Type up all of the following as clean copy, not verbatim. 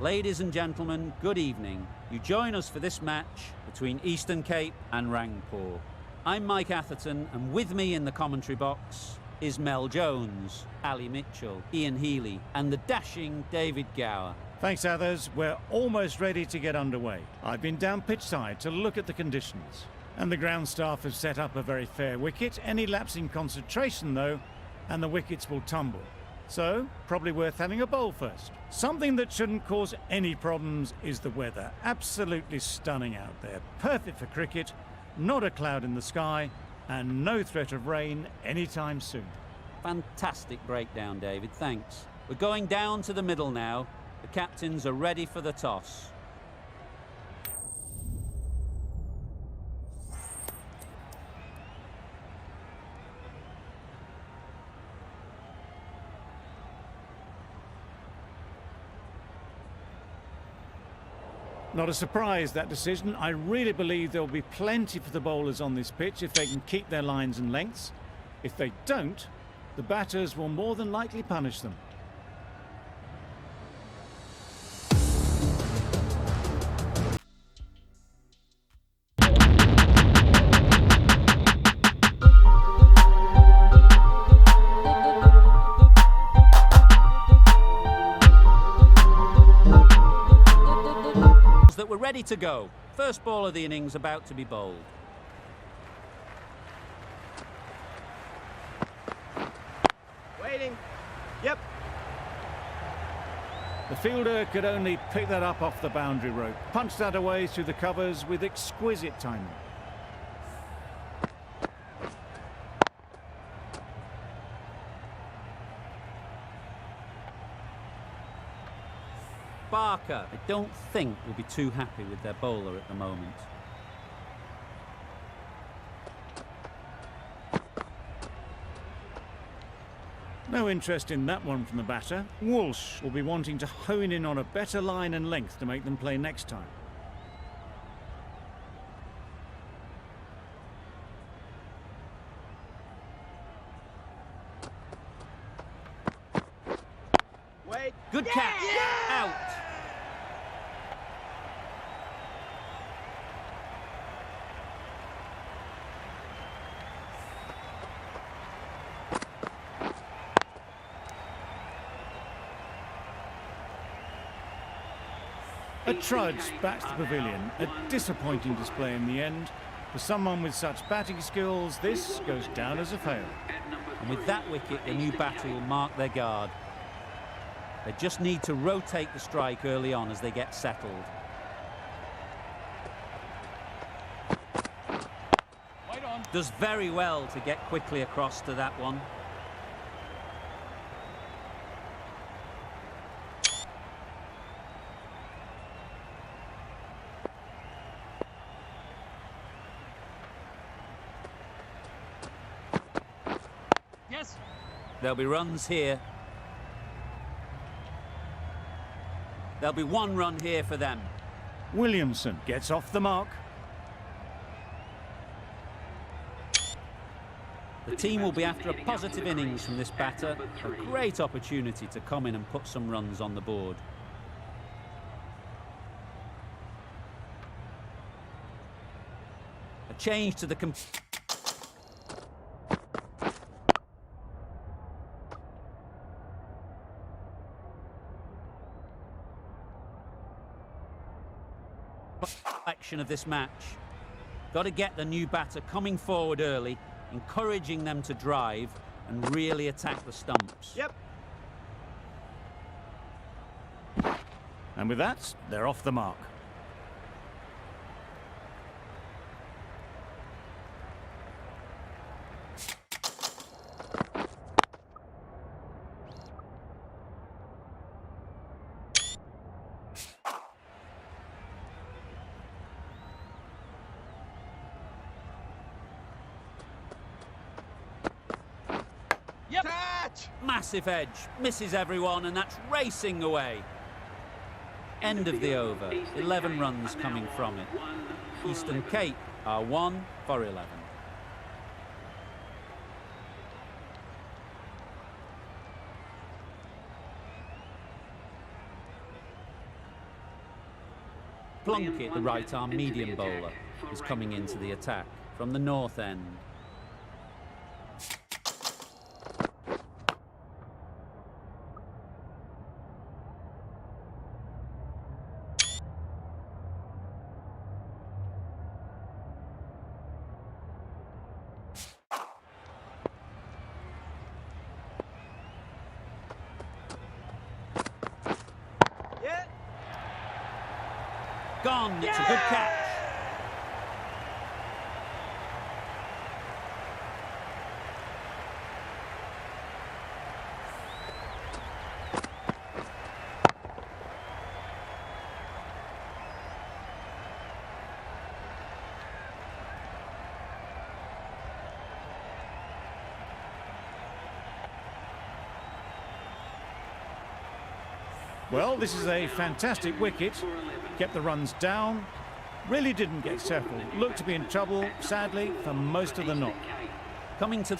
Ladies and gentlemen, good evening. You join us for this match between Eastern Cape and Rangpur. I'm Mike Atherton, and with me in the commentary box is Mel Jones, Ali Mitchell, Ian Healy, and the dashing David Gower. Thanks, Athers. We're almost ready to get underway. I've been down pitch side to look at the conditions. And the ground staff have set up a very fair wicket. Any lapse in concentration, though, and the wickets will tumble. So, probably worth having a bowl first. Something that shouldn't cause any problems is the weather. Absolutely stunning out there. Perfect for cricket, not a cloud in the sky, and no threat of rain anytime soon. Fantastic breakdown, David, thanks. We're going down to the middle now. The captains are ready for the toss. Not a surprise, that decision. I really believe there will be plenty for the bowlers on this pitch if they can keep their lines and lengths. If they don't, the batters will more than likely punish them. That we're ready to go. First ball of the innings about to be bowled. Waiting. Yep. The fielder could only pick that up off the boundary rope. Punch that away through the covers with exquisite timing. Barker, I don't think, will be too happy with their bowler at the moment. No interest in that one from the batter. Walsh will be wanting to hone in on a better line and length to make them play next time. Wait. Good catch. Yeah! Out. A trudge back to the pavilion. A disappointing display in the end. For someone with such batting skills, this goes down as a fail. And with that wicket, the new batter will mark their guard. They just need to rotate the strike early on as they get settled. Does very well to get quickly across to that one. Yes. There'll be runs here. There'll be one run here for them. Williamson gets off the mark. The team will be after a positive innings from this batter. A great opportunity to come in and put some runs on the board. A change to the action of this match. Got to get the new batter coming forward early, encouraging them to drive and really attack the stumps. Yep. And with that, they're off the mark. Yep. Catch! Massive edge, misses everyone, and that's racing away. End of the over, 11 runs coming from it. Eastern Cape are 1 for 11. Plunkett, the right-arm medium bowler, is coming into the attack from the north end. Yeah. Gone, it's a good catch. Well, this is a fantastic wicket. Kept the runs down. Really didn't get settled. Looked to be in trouble, sadly, for most of the knock. Coming to...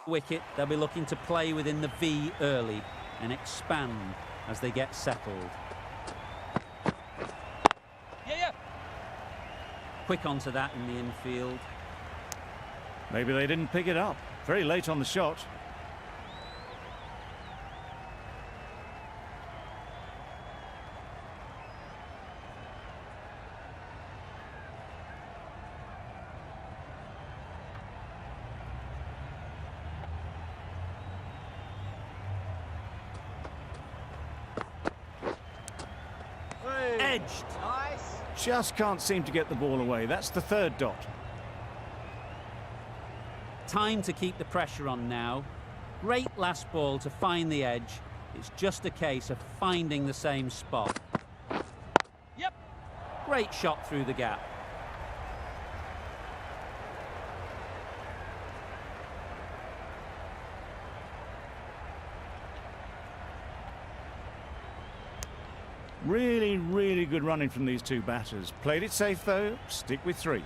wicket, they'll be looking to play within the V early and expand as they get settled. Yeah. Quick onto that in the infield. Maybe they didn't pick it up. Very late on the shot. Edged. Nice. Just can't seem to get the ball away. That's the third dot. Time to keep the pressure on now. Great last ball to find the edge. It's just a case of finding the same spot. Yep. Great shot through the gap. Really, really good running from these two batters. Played it safe though. Stick with 3.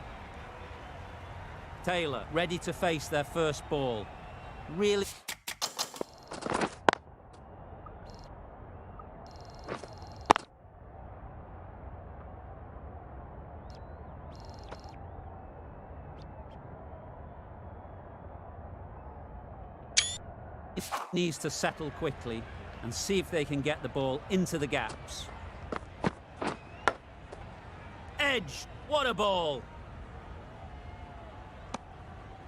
Taylor ready to face their first ball. Really... needs to settle quickly and see if they can get the ball into the gaps. Edge! What a ball!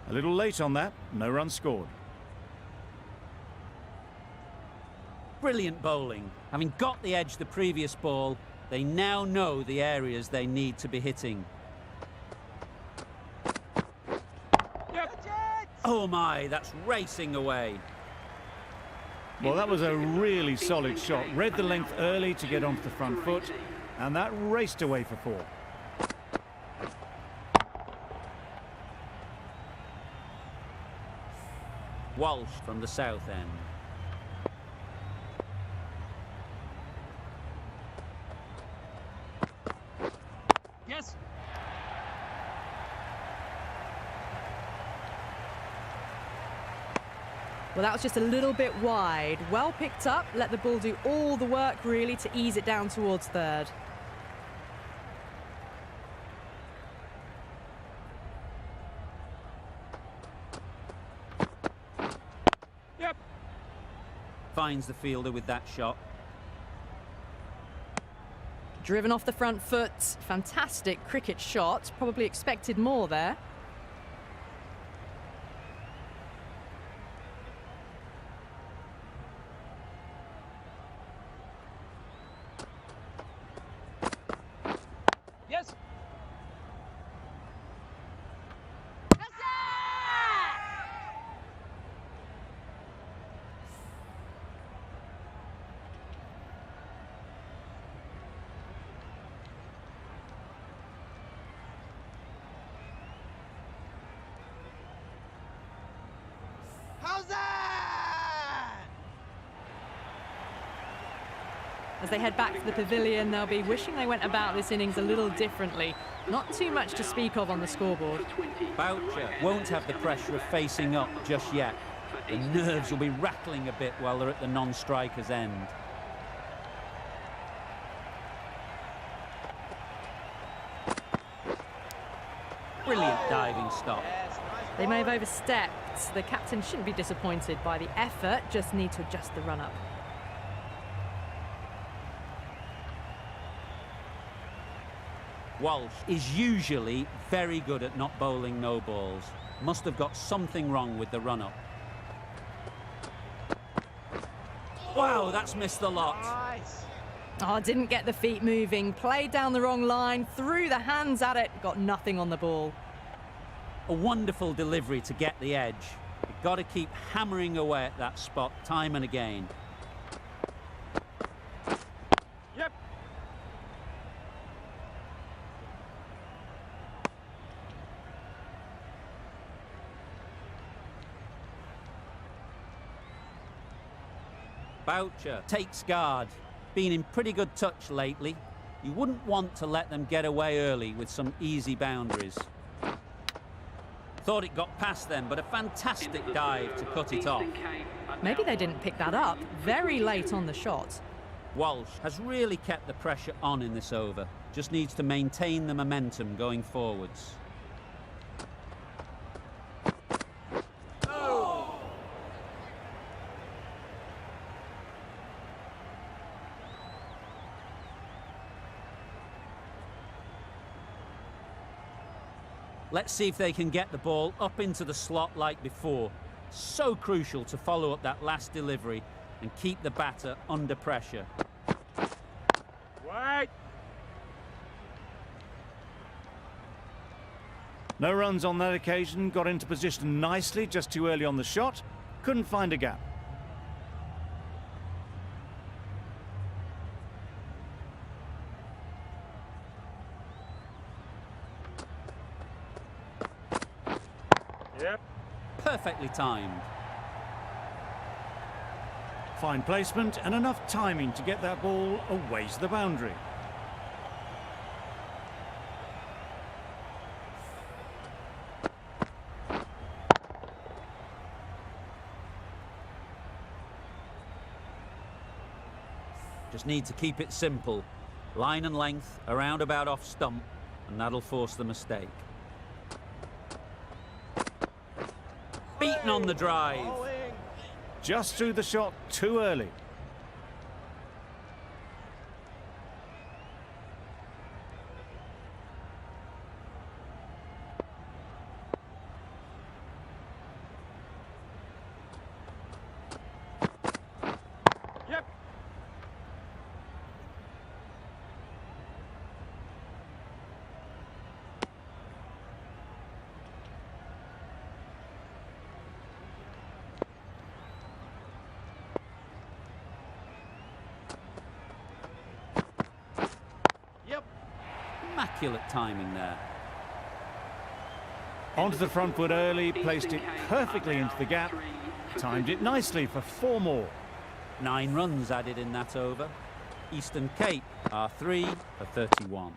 A little late on that. No run scored. Brilliant bowling. Having got the edge the previous ball, they now know the areas they need to be hitting. Yep. Oh my, that's racing away. Well, that was a really solid shot. Read the length early to get onto the front foot, and that raced away for 4. Walsh from the south end. Yes. Well, that was just a little bit wide. Well picked up, let the ball do all the work really to ease it down towards third. Yep. Finds the fielder with that shot. Driven off the front foot, fantastic cricket shot. Probably expected more there. Yes. As they head back to the pavilion, they'll be wishing they went about this innings a little differently. Not too much to speak of on the scoreboard. Boucher won't have the pressure of facing up just yet. The nerves will be rattling a bit while they're at the non-striker's end. Brilliant diving stop. They may have overstepped. The captain shouldn't be disappointed by the effort, just need to adjust the run-up. Walsh is usually very good at not bowling no balls. Must have got something wrong with the run-up. Wow, that's missed the lot. Nice. Oh, didn't get the feet moving, played down the wrong line, threw the hands at it, got nothing on the ball. A wonderful delivery to get the edge. You've got to keep hammering away at that spot time and again. Yep. Boucher takes guard. Been in pretty good touch lately. You wouldn't want to let them get away early with some easy boundaries. Thought it got past them, but a fantastic dive to cut it off. Maybe they didn't pick that up. Very late on the shot. Walsh has really kept the pressure on in this over. Just needs to maintain the momentum going forwards. Let's see if they can get the ball up into the slot like before. So crucial to follow up that last delivery and keep the batter under pressure. Wait. No runs on that occasion, got into position nicely, just too early on the shot. Couldn't find a gap. Yep. Perfectly timed. Fine placement and enough timing to get that ball away to the boundary. Just need to keep it simple. Line and length, around about off stump, and that'll force the mistake. Beaten on the drive. Just threw the shot too early. Yep. Yep. Immaculate timing there. Onto the front foot early, placed it perfectly into the gap. Timed it nicely for 4 more. 9 runs added in that over. Eastern Cape are 3 for 31.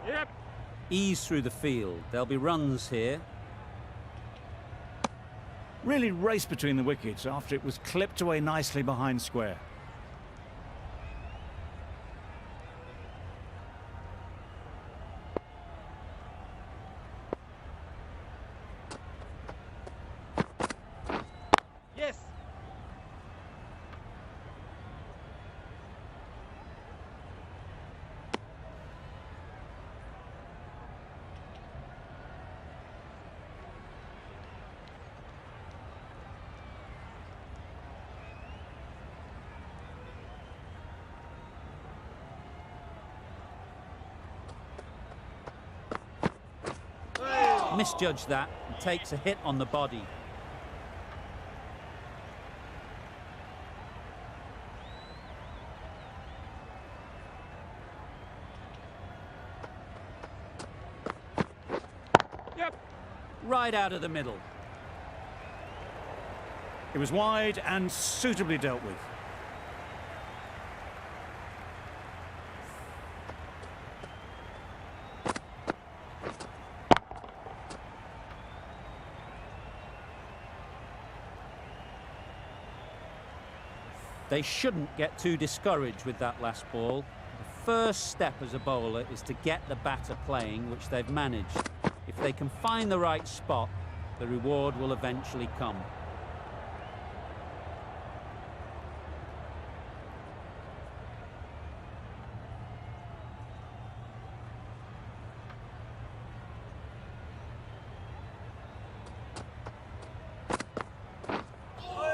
Yep. Ease through the field. There'll be runs here. Really raced between the wickets after it was clipped away nicely behind square. Yes. misjudged that and takes a hit on the body. Yep. Right out of the middle. It was wide and suitably dealt with. They shouldn't get too discouraged with that last ball. The first step as a bowler is to get the batter playing, which they've managed. If they can find the right spot, the reward will eventually come.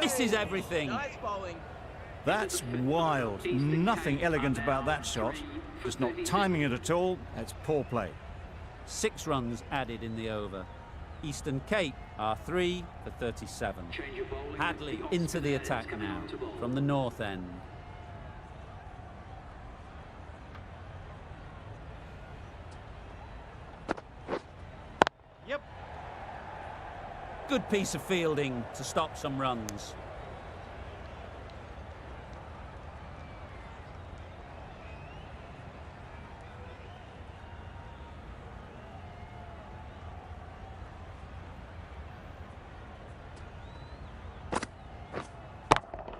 Misses everything. Nice bowling. That's wild. Nothing elegant about that shot. Just not timing it at all. That's poor play. 6 runs added in the over. Eastern Cape are 3 for 37. Hadley into the attack now from the north end. Yep. Good piece of fielding to stop some runs.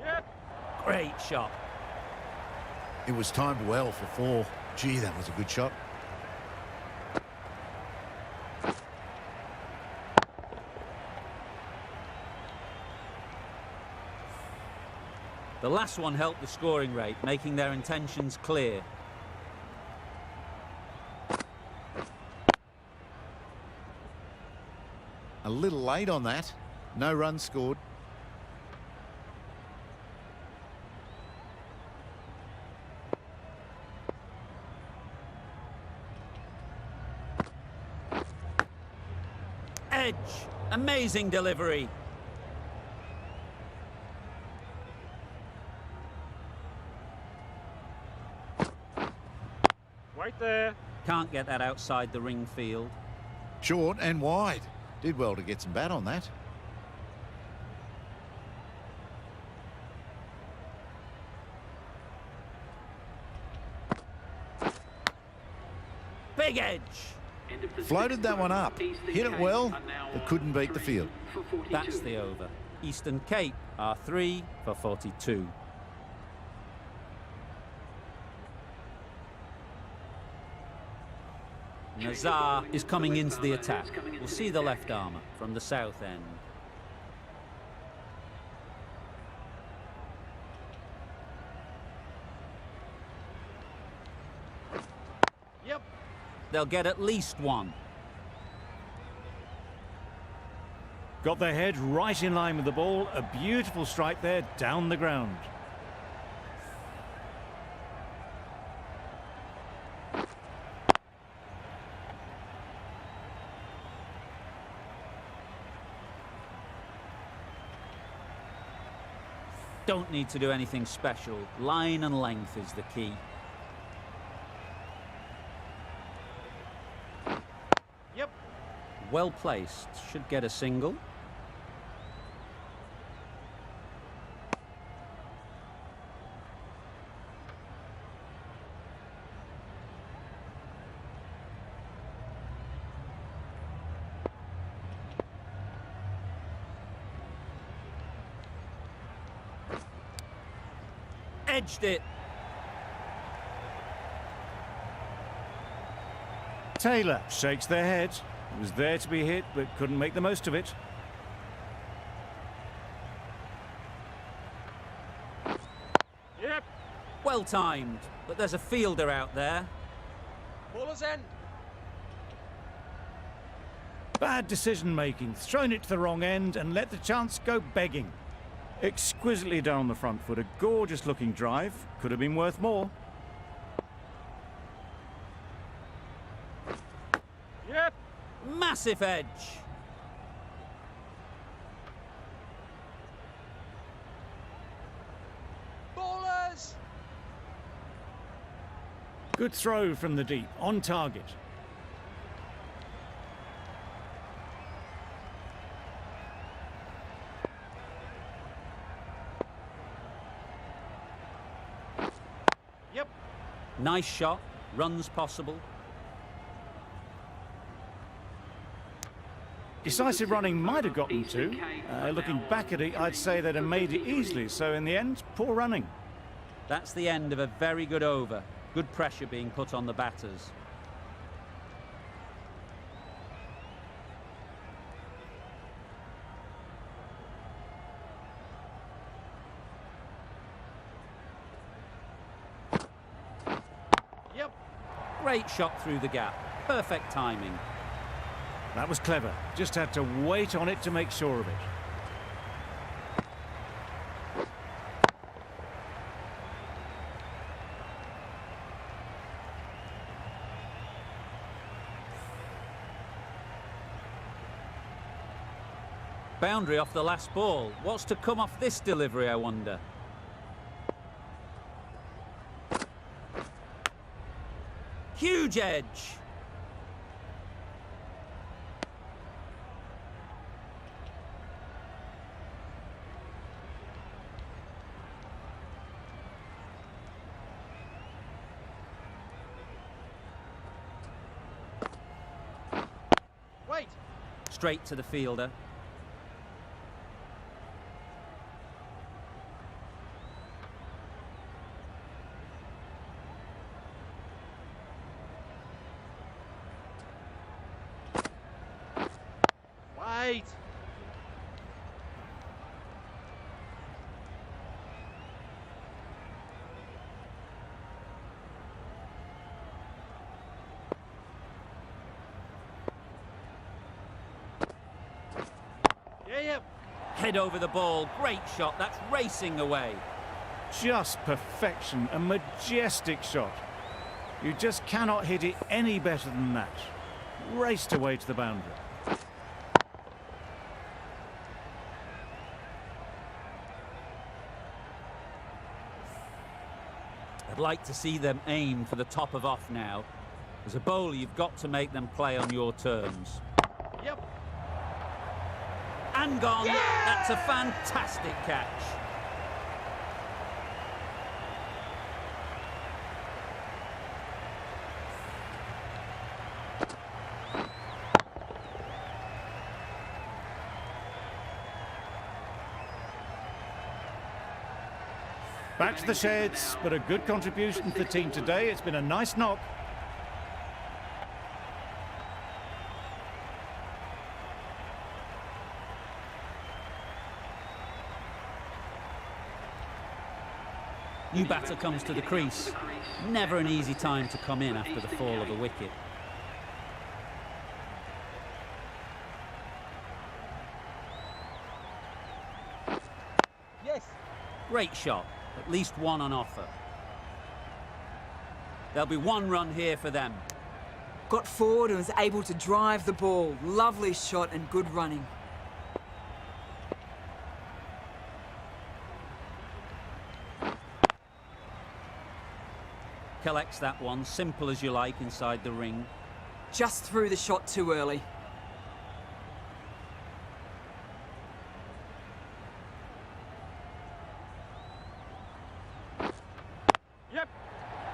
Yep. Great shot. It was timed well for 4. Gee, that was a good shot. The last one helped the scoring rate, making their intentions clear. A little late on that. No runs scored. Edge. Amazing delivery. Right there. Can't get that outside the ring field. Short and wide. Did well to get some bat on that. Big edge. Floated that one up. Hit it well, but couldn't beat the field. That's the over. Eastern Cape are 3 for 42. Nazar is coming into the attack. We'll see the left armour from the south end. Yep. They'll get at least one. Got their head right in line with the ball. A beautiful strike there down the ground. Don't need to do anything special. Line and length is the key. Yep. Well placed. Should get a single. Edged it. Taylor shakes their head. It was there to be hit, but couldn't make the most of it. Yep. Well timed, but there's a fielder out there. Bowler's end. Bad decision making. Thrown it to the wrong end and let the chance go begging. Exquisitely down the front foot. A gorgeous looking drive. Could have been worth more. Yep. Massive edge. Ballers! Good throw from the deep, on target. Yep. Nice shot. Runs possible. Decisive running might have gotten two. Looking back at it, I'd say they'd have made it easily. So in the end, poor running. That's the end of a very good over. Good pressure being put on the batters. Yep. Great shot through the gap. Perfect timing. That was clever. Just had to wait on it to make sure of it. Boundary off the last ball. What's to come off this delivery, I wonder? Huge edge. Wait. Straight to the fielder. Wait. Yeah. Head over the ball. Great shot. That's racing away. Just perfection, a majestic shot. You just cannot hit it any better than that. Raced away to the boundary. I'd like to see them aim for the top of off now. As a bowler, you've got to make them play on your terms. Yep. And gone. Yeah! That's a fantastic catch. Back to the sheds, but a good contribution for the team today. It's been a nice knock. New batter comes to the crease. Never an easy time to come in after the fall of a wicket. Yes. Great shot. At least one on offer. There'll be one run here for them. Got forward and was able to drive the ball. Lovely shot and good running. Collects that one, simple as you like, inside the ring. Just threw the shot too early. Yep.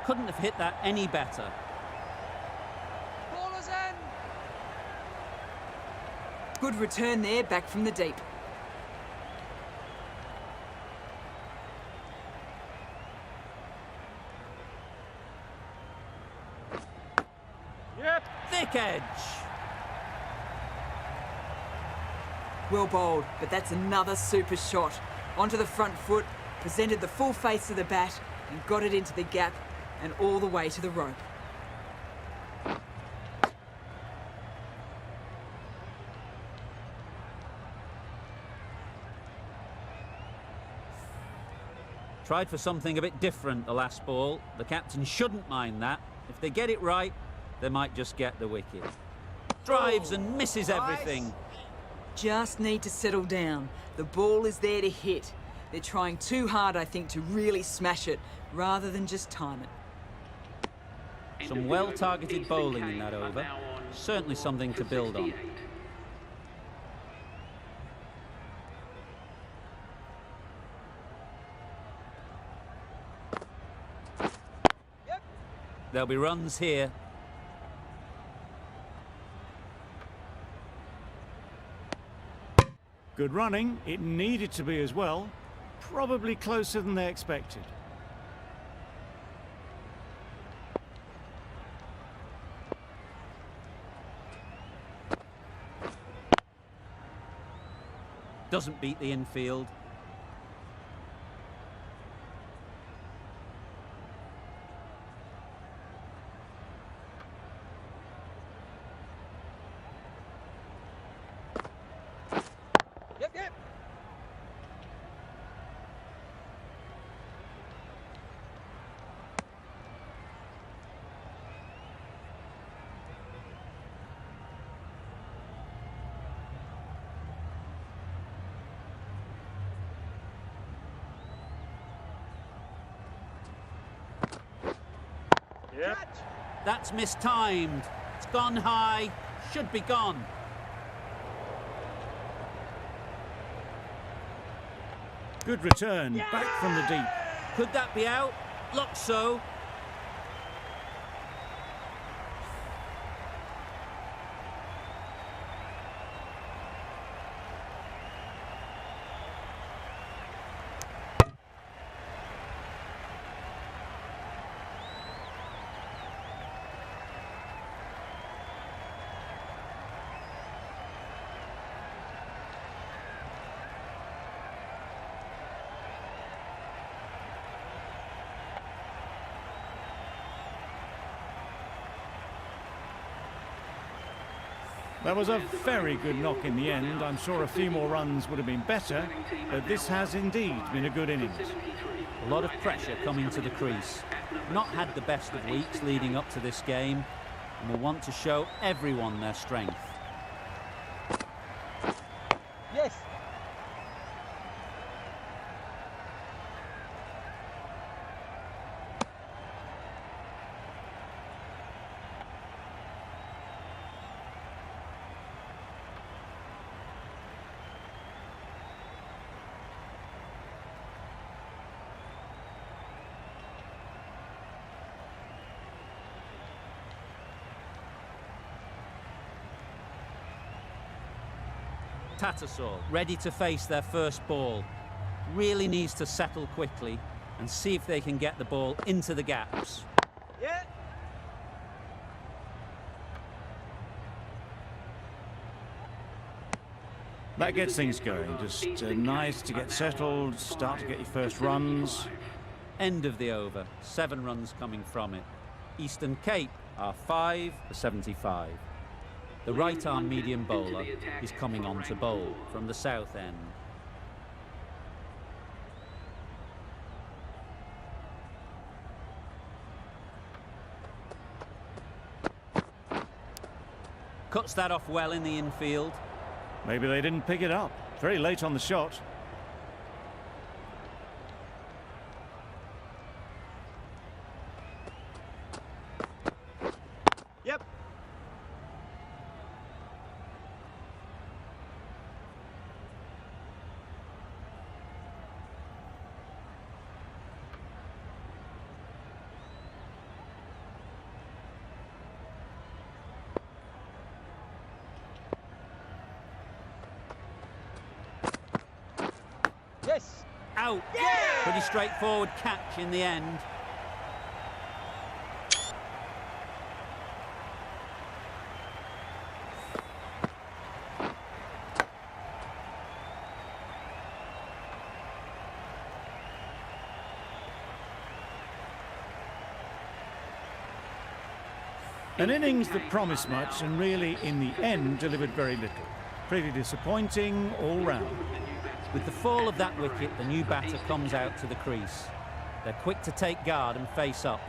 Couldn't have hit that any better. Ballers end. Good return there, back from the deep. Yep. Thick edge. Well bowled, but that's another super shot. Onto the front foot, presented the full face of the bat and got it into the gap and all the way to the rope. Tried for something a bit different the last ball. The captain shouldn't mind that. If they get it right, they might just get the wicket. Drives and misses everything. Just need to settle down. The ball is there to hit. They're trying too hard, I think, to really smash it, rather than just time it. Some well-targeted bowling in that over. Certainly something to build on. There'll be runs here. Good running. It needed to be as well. Probably closer than they expected. Doesn't beat the infield. Yep. Yep. That's mistimed. It's gone high. Should be gone. Good return, back from the deep. Could that be out? Looks so. That was a very good knock in the end. I'm sure a few more runs would have been better, but this has indeed been a good innings. A lot of pressure coming to the crease. Not had the best of weeks leading up to this game, and will want to show everyone their strength. Yes. Tattersall ready to face their first ball. Really needs to settle quickly and see if they can get the ball into the gaps. Yeah. That gets things going. Just nice to get settled, start to get your first runs. End of the over. 7 runs coming from it. Eastern Cape are 5 for 75. The right-arm medium bowler is coming on to bowl from the south end. Cuts that off well in the infield. Maybe they didn't pick it up. Very late on the shot. Yep. Yes. Out. Yeah! Pretty straightforward catch in the end. An innings that promised much and really, in the end, delivered very little. Pretty disappointing all round. With the fall of that wicket, the new batter comes out to the crease. They're quick to take guard and face up.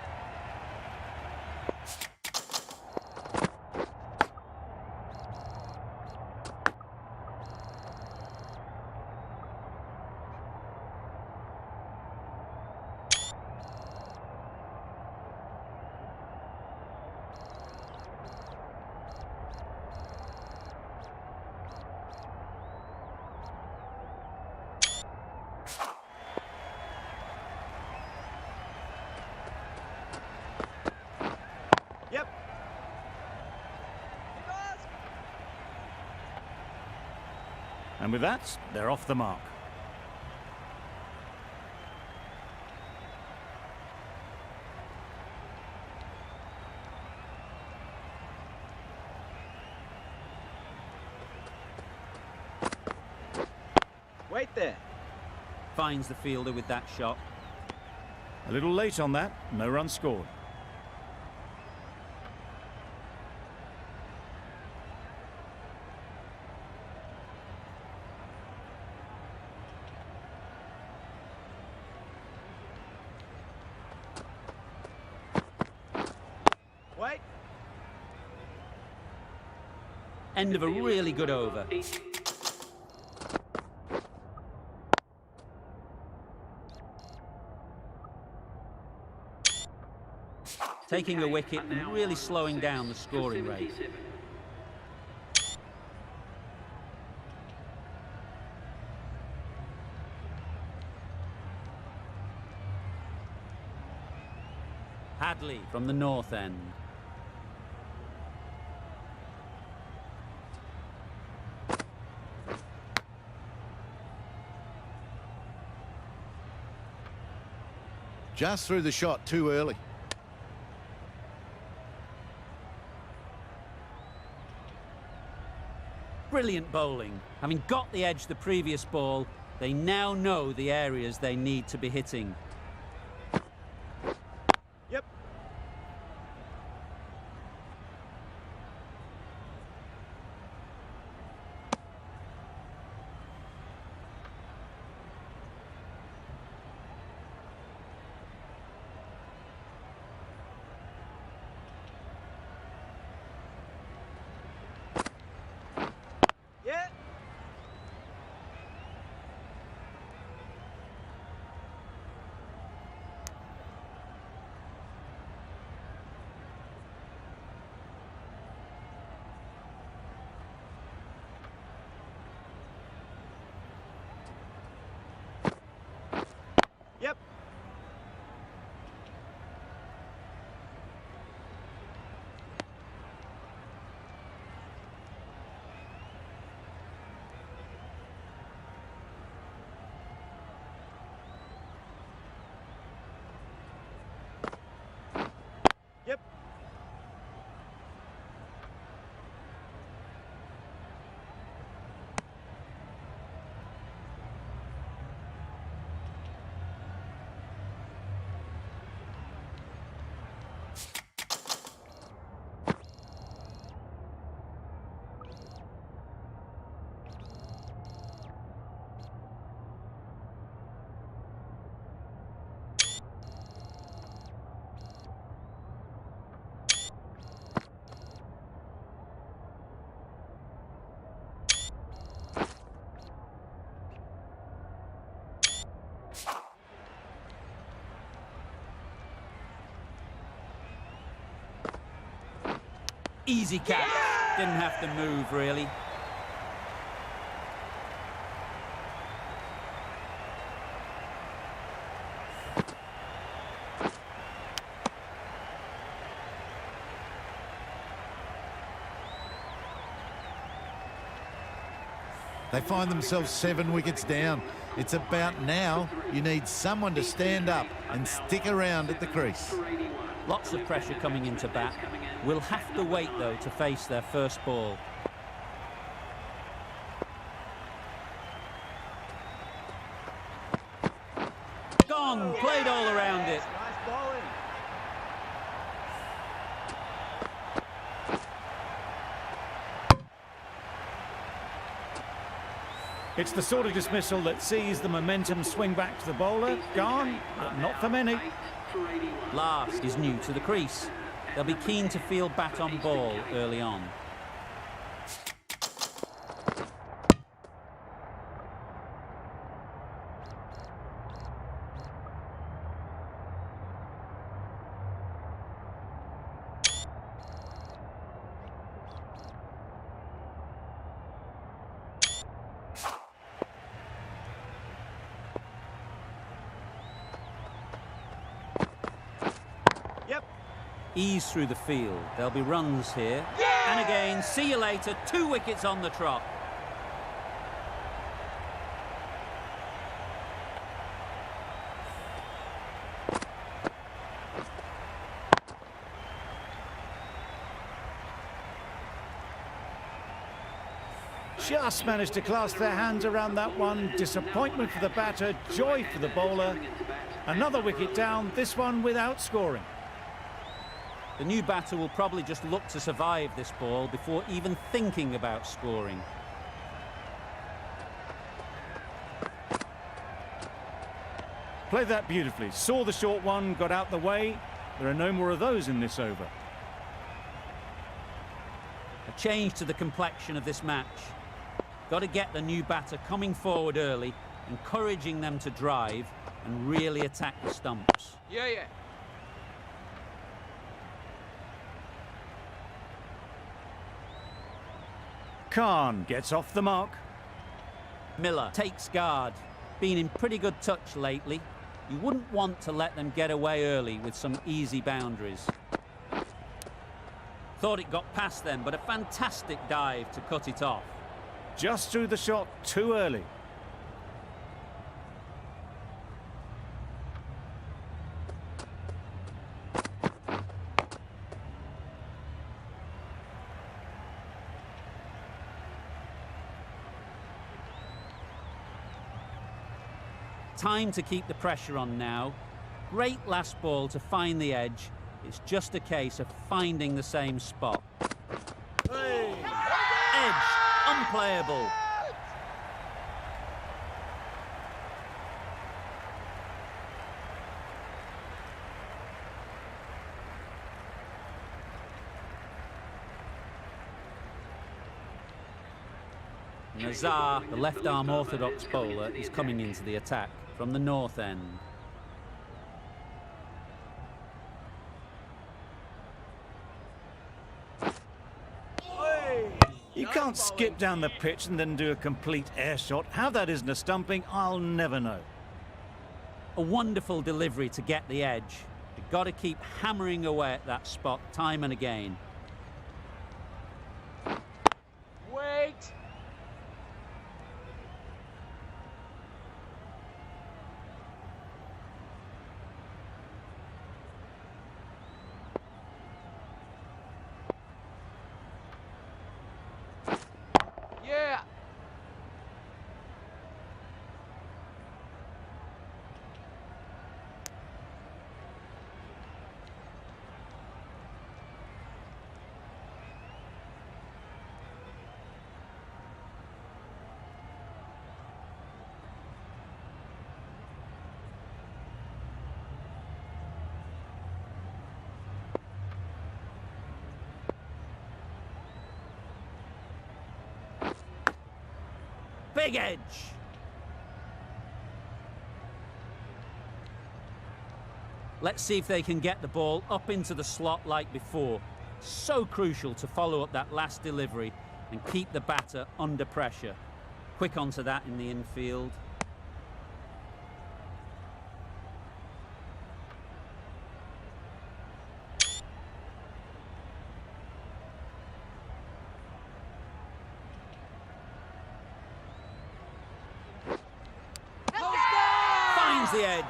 And with that, they're off the mark. Wait there. Finds the fielder with that shot. A little late on that, no run scored. Wait. End of a really good over. Taking a wicket and really slowing down the scoring rate. Hadley from the north end. Just threw the shot too early. Brilliant bowling. Having got the edge the previous ball, they now know the areas they need to be hitting. Yep. Yeah. Yep. Yep. Easy catch. Didn't have to move, really. They find themselves 7 wickets down. It's about now you need someone to stand up and stick around at the crease. Lots of pressure coming into bat. Will have to wait, though, to face their first ball. Gone, played all around it. Nice bowling. It's the sort of dismissal that sees the momentum swing back to the bowler. Gone, but not for many. Last is new to the crease. They'll be keen to feel bat on ball early on. Yep. Ease through the field. There'll be runs here. And again, see you later. 2 wickets on the trot. just managed to clasp their hands around that one. Disappointment for the batter, joy for the bowler. Another wicket down, this one without scoring. The new batter will probably just look to survive this ball before even thinking about scoring. Played that beautifully, saw the short one, got out the way. There are no more of those in this over. A change to the complexion of this match. Got to get the new batter coming forward early, encouraging them to drive and really attack the stumps. Yeah. Khan gets off the mark. Miller takes guard. Been in pretty good touch lately. You wouldn't want to let them get away early with some easy boundaries. Thought it got past them, but a fantastic dive to cut it off. Just threw the shot too early. Time to keep the pressure on now. Great last ball to find the edge. It's just a case of finding the same spot. Hey. Edge, unplayable. Nazar, the left-arm orthodox bowler, is coming into the attack from the north end. You can't skip down the pitch and then do a complete air shot. How that isn't a stumping, I'll never know. A wonderful delivery to get the edge. You've got to keep hammering away at that spot time and again. Wait. Yeah. Big edge. Let's see if they can get the ball up into the slot like before. So crucial to follow up that last delivery and keep the batter under pressure. Quick onto that in the infield. Finds the edge.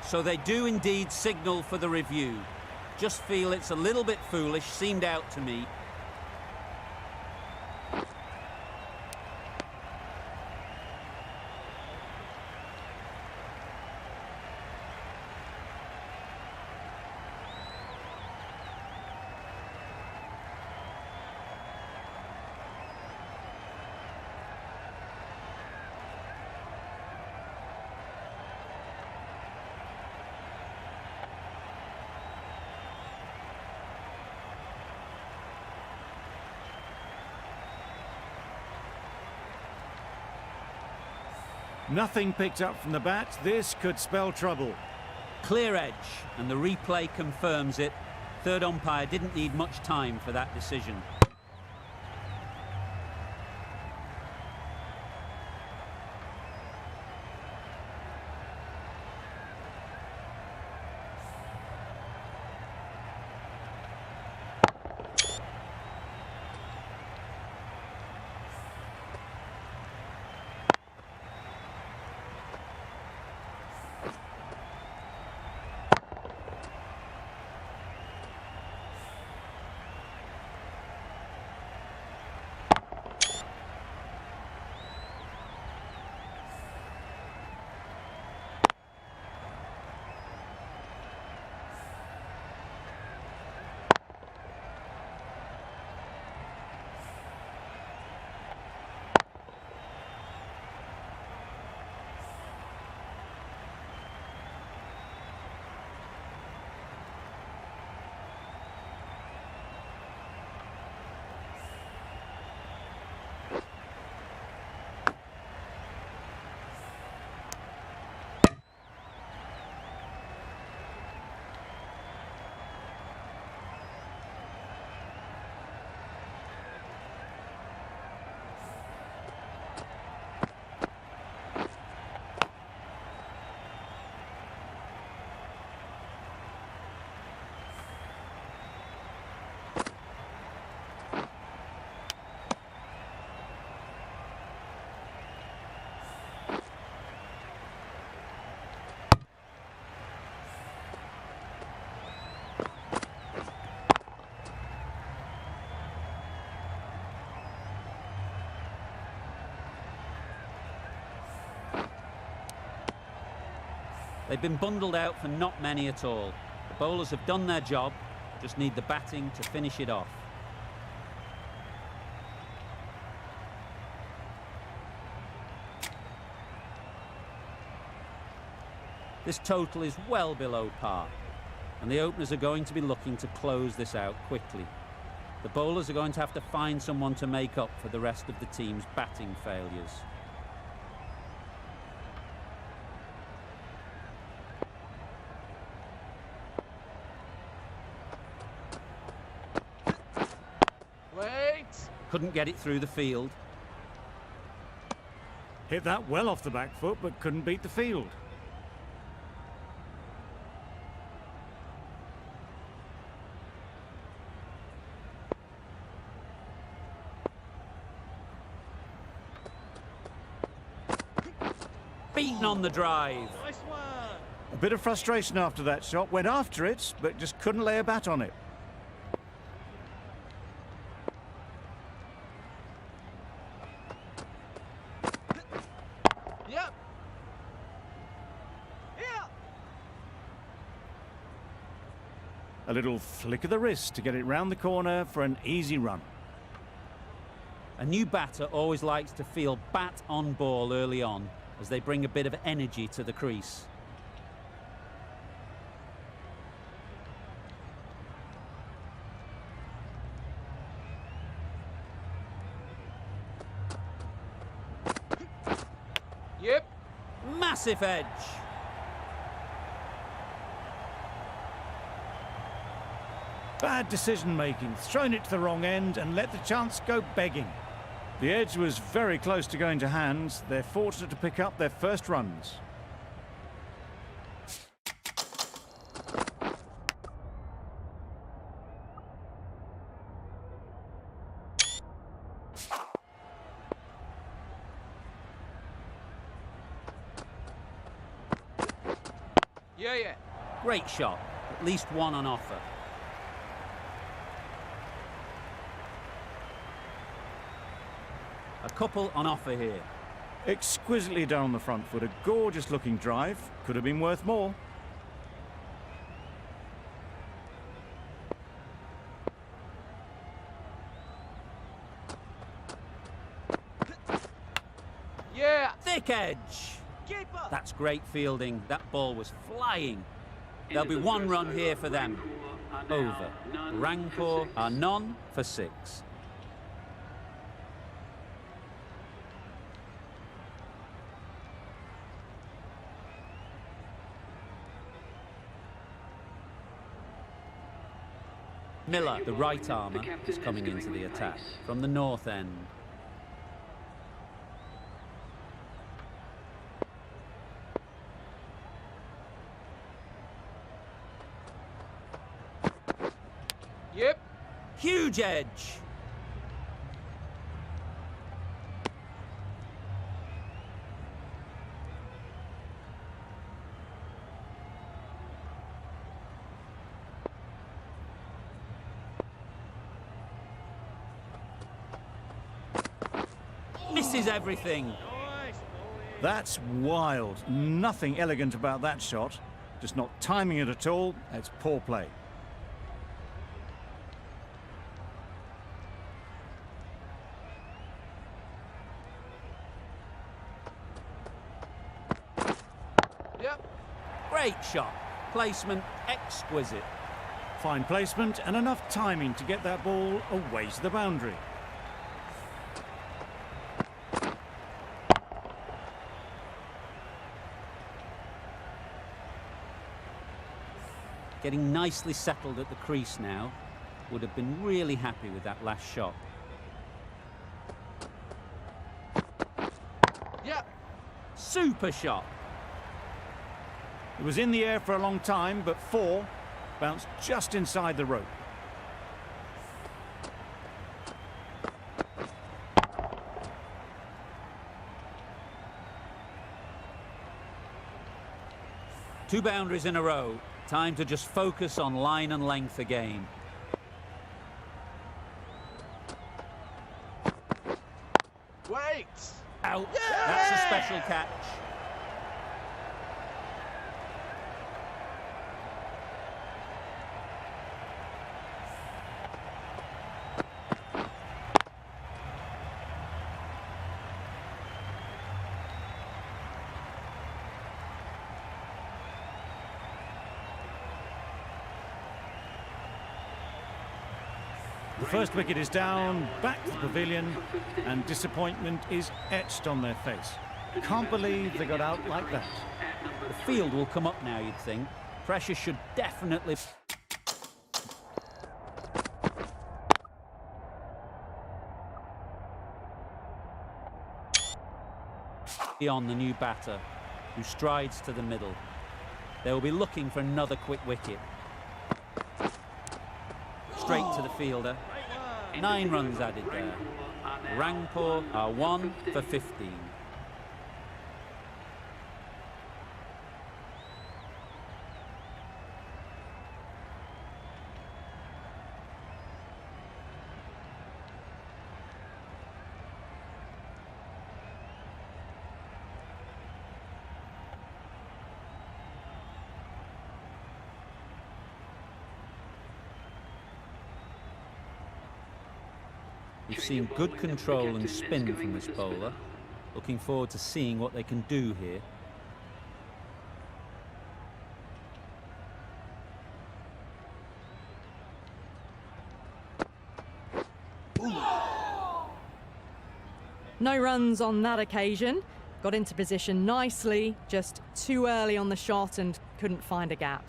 So they do indeed signal for the review. Just feel it's a little bit foolish, seemed out to me. Nothing picked up from the bat. This could spell trouble. Clear edge, and the replay confirms it. Third umpire didn't need much time for that decision. They've been bundled out for not many at all. The bowlers have done their job, just need the batting to finish it off. This total is well below par, and the openers are going to be looking to close this out quickly. The bowlers are going to have to find someone to make up for the rest of the team's batting failures. Wait! Couldn't get it through the field. Hit that well off the back foot, but couldn't beat the field. Beaten on the drive. Nice one! A bit of frustration after that shot. Went after it, but just couldn't lay a bat on it. Yep! Yeah! A little flick of the wrist to get it round the corner for an easy run. A new batter always likes to feel bat on ball early on, as they bring a bit of energy to the crease. Yep! Massive edge. Bad decision making, thrown it to the wrong end and let the chance go begging. The edge was very close to going to hands. They're fortunate to pick up their first runs. Yeah. Great shot. At least one on offer. A couple on offer here. Exquisitely down the front foot, a gorgeous looking drive. Could have been worth more. Yeah! Thick edge. Keeper! That's great fielding. That ball was flying. There'll be one run here for them. Over. Rangpur are none for 6. Miller, the right armour, is coming into the attack from the north end. Yep! Huge edge. Misses everything. That's wild. Nothing elegant about that shot. Just not timing it at all. It's poor play. Yep! Great shot. Placement exquisite. Fine placement and enough timing to get that ball away to the boundary. Getting nicely settled at the crease now. Would have been really happy with that last shot. Yep! Super shot. It was in the air for a long time, but 4 bounced just inside the rope. Two boundaries in a row. Time to just focus on line and length again. Wait! Out. That's a special catch. The first wicket is down, back to the pavilion, and disappointment is etched on their face. Can't believe they got out like that. The field will come up now, you'd think. Pressure should definitely be on the new batter, who strides to the middle. They will be looking for another quick wicket. Straight to the fielder. 9 runs added there. Rangpur are 1 for 15. We've seen good control and spin from this bowler. Looking forward to seeing what they can do here. No runs on that occasion. Got into position nicely, just too early on the shot and couldn't find a gap.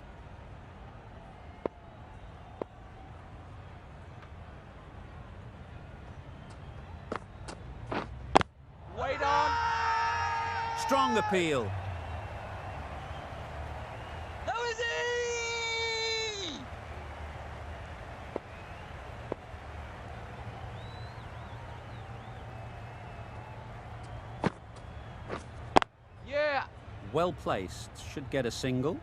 Wait on. Strong appeal. How is he? Yeah. Well placed. Should get a single.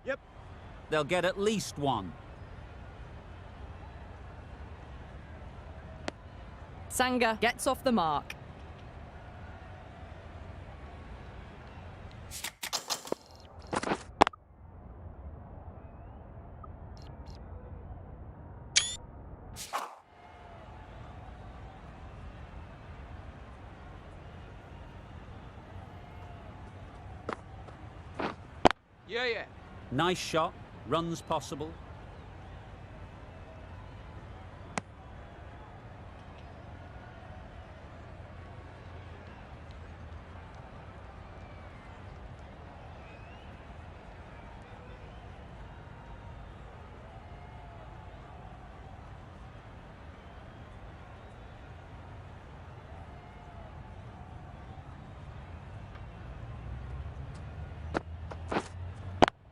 Yep. They'll get at least 1. Sangha gets off the mark. Yeah. Nice shot. Runs possible.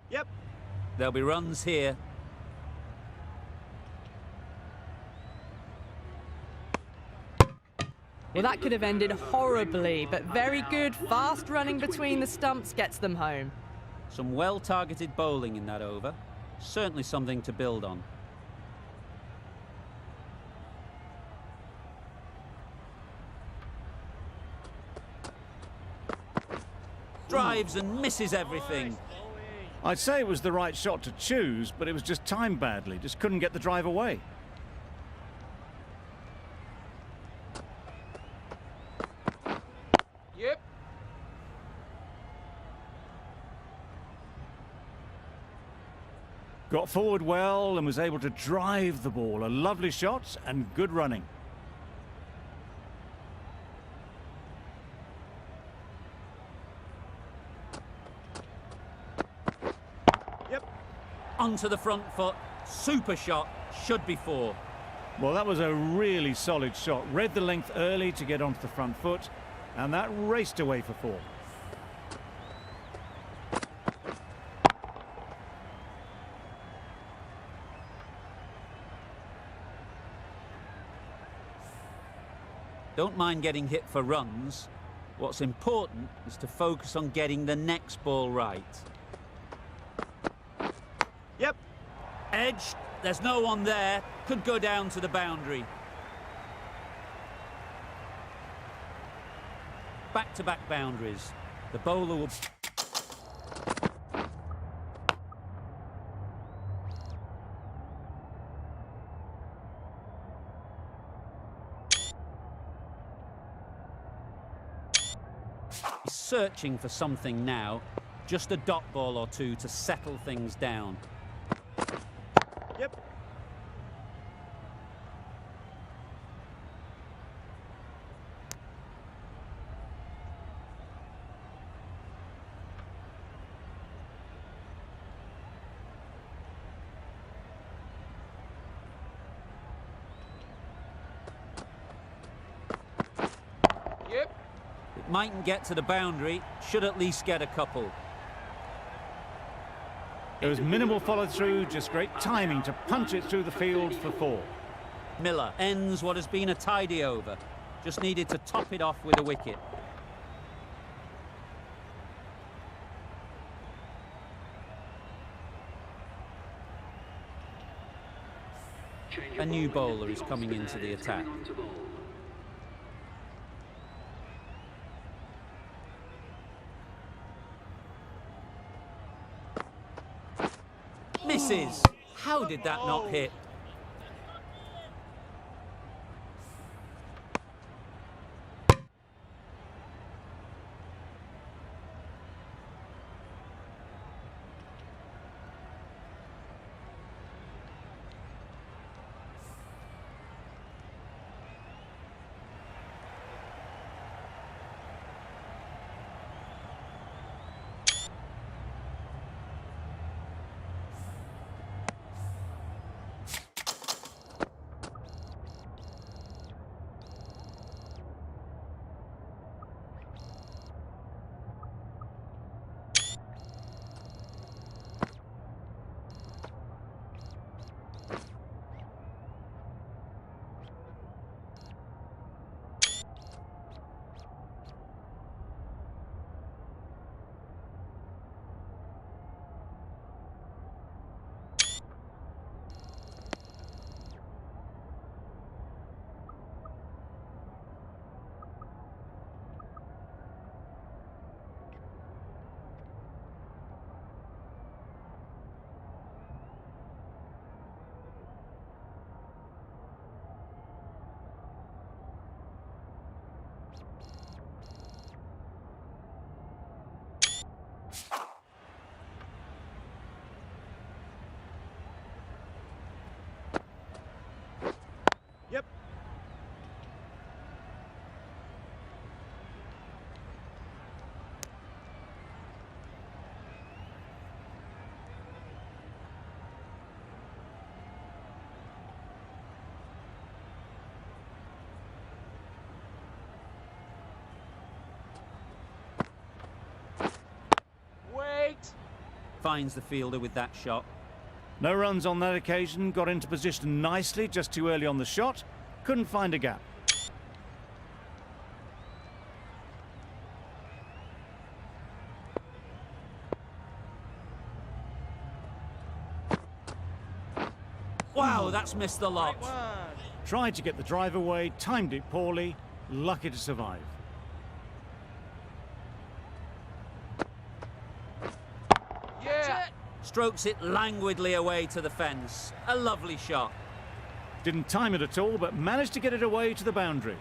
Yep. There'll be runs here. Well, that could have ended horribly, but very good, fast running between the stumps gets them home. Some well-targeted bowling in that over. Certainly something to build on. Drives and misses everything. I'd say it was the right shot to choose, but it was just timed badly. Just couldn't get the drive away. Yep. Got forward well and was able to drive the ball. A lovely shot and good running. Onto the front foot. Super shot. Should be 4. Well, that was a really solid shot. Read the length early to get onto the front foot, and that raced away for 4. Don't mind getting hit for runs. What's important is to focus on getting the next ball right. Yep. Edge, there's no one there. Could go down to the boundary. back-to-back boundaries. The bowler will... searching for something now, just a dot ball or two to settle things down. Yep. Yep. It mightn't get to the boundary, should at least get a couple. There was minimal follow-through, just great timing to punch it through the field for 4. Miller ends what has been a tidy over. Just needed to top it off with a wicket. A new bowler is coming into the attack. Misses! How did that not hit? Yep. Wait. Finds the fielder with that shot. No runs on that occasion, got into position nicely, just too early on the shot. Couldn't find a gap. Wow, that's missed the lot. One. Tried to get the drive away, timed it poorly, lucky to survive. Yeah. Strokes it languidly away to the fence. A lovely shot. Didn't time it at all, but managed to get it away to the boundary.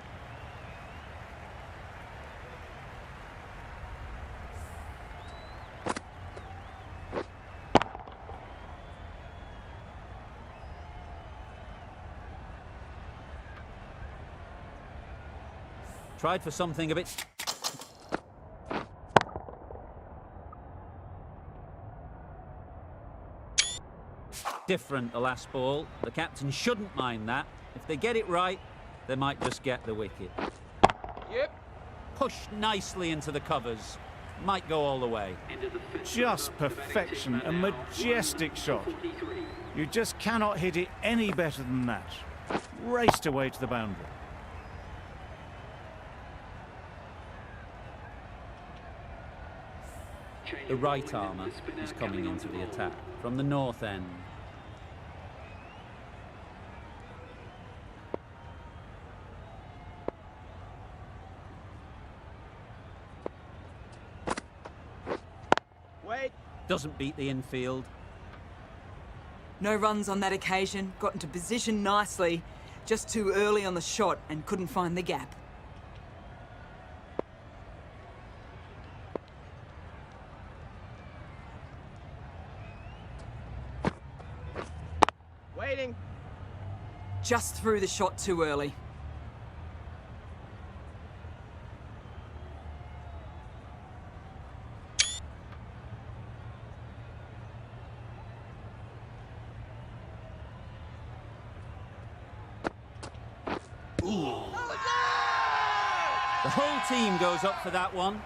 Tried for something a bit... different the last ball. The captain shouldn't mind that. If they get it right, they might just get the wicket. Yep. Pushed nicely into the covers. Might go all the way. Just perfection, a majestic shot. You just cannot hit it any better than that. Raced away to the boundary. The right armour is coming into the attack from the north end. Doesn't beat the infield. No runs on that occasion, got into position nicely, just too early on the shot and couldn't find the gap. Waiting. Just threw the shot too early. The whole team goes up for that one.